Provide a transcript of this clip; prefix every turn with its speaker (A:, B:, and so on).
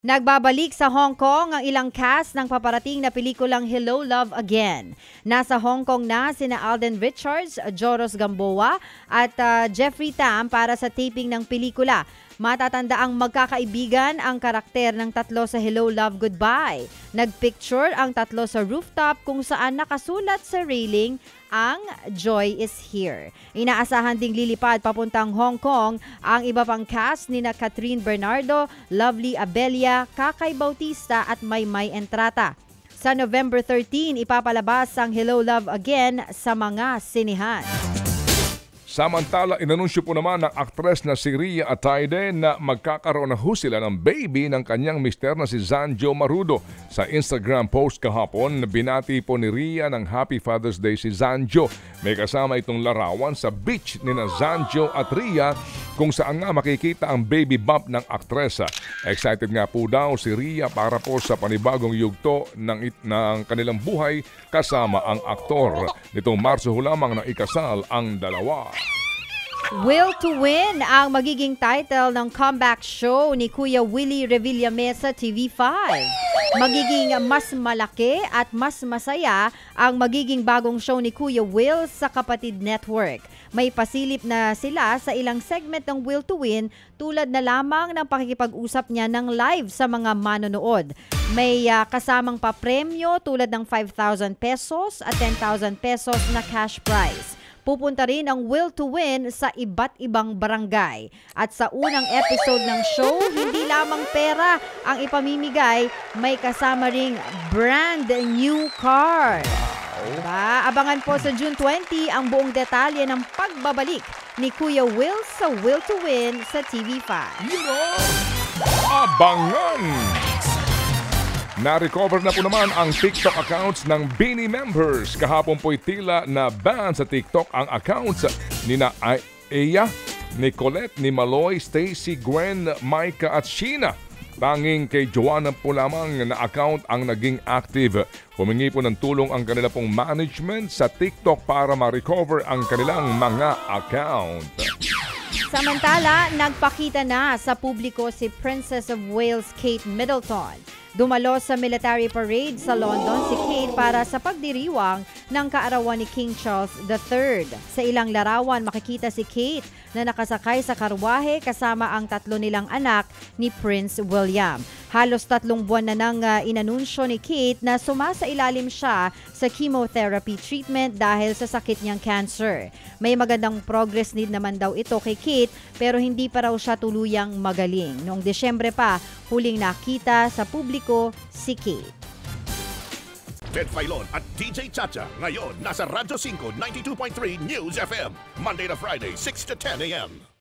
A: Nagbabalik sa Hong Kong ang ilang cast ng paparating na pelikulang Hello, Love Again. Nasa Hong Kong na sina Alden Richards, Joros Gamboa at Jeffrey Tam para sa taping ng pelikula. Matatandaang magkakaibigan ang karakter ng tatlo sa Hello, Love, Goodbye. Nagpicture ang tatlo sa rooftop kung saan nakasulat sa railing ang Joy is Here. Inaasahan ding lilipad papuntang Hong Kong ang iba pang cast nina Catherine Bernardo, Lovely Abelia, Kakay Bautista at Maymay Entrata. Sa November 13, ipapalabas ang Hello, Love Again sa mga sinehan.
B: Samantala, inanunsyo po naman ng aktres na si Rhea Atayde na magkakaroon na sila ng baby ng kanyang mister na si Zanjo Marudo. Sa Instagram post kahapon, binati po ni Rhea ng Happy Father's Day si Zanjo. May kasama itong larawan sa beach ni na Zanjo at Rhea kung saan nga makikita ang baby bump ng aktresa. Excited nga po daw si Rhea para po sa panibagong yugto ng kanilang buhay kasama ang aktor. Nitong Marso lamang na ikasal ang dalawa.
A: Will to Win ang magiging title ng comeback show ni Kuya Willie Revillame sa TV5. Magiging mas malaki at mas masaya ang magiging bagong show ni Kuya Will sa Kapatid Network. May pasilip na sila sa ilang segment ng Will to Win tulad na lamang ng pakikipag-usap niya ng live sa mga manonood. May kasamang papremyo tulad ng 5,000 pesos at 10,000 pesos na cash prize. Pupunta rin ang Will to Win sa iba't ibang barangay. At sa unang episode ng show, hindi lamang pera ang ipamimigay, may kasama ring brand new car. Diba? Abangan po sa June 20 ang buong detalye ng pagbabalik ni Kuya Will sa Will to Win sa TV5.
B: Abangan! Na-recover na po naman ang TikTok accounts ng Bini members. Kahapon po'y tila na ban sa TikTok ang accounts ni na Aya, Nicolette, ni Maloy, Stacy, Gwen, Micah at Sheena. Tanging kay Joanna po lamang na account ang naging active. Humingi po ng tulong ang kanila pong management sa TikTok para ma-recover ang kanilang mga account.
A: Samantala, nagpakita na sa publiko si Princess of Wales Kate Middleton. Dumalo sa military parade sa London si Kate para sa pagdiriwang ng kaarawan ni King Charles III. Sa ilang larawan makikita si Kate na nakasakay sa karwahe kasama ang tatlo nilang anak ni Prince William. Halos 3 buwan na nang inanunsyo ni Kate na sumasailalim siya sa chemotherapy treatment dahil sa sakit niyang cancer. May magandang progress need naman daw ito kay Kate pero hindi pa raw siya tuluyang magaling. Noong Desyembre pa, huling nakita sa publiko si Kate.
C: Ted Filon at DJ Chacha ngayon nasa Radyo 5 92.3 News FM Monday to Friday 6 to 10 a.m.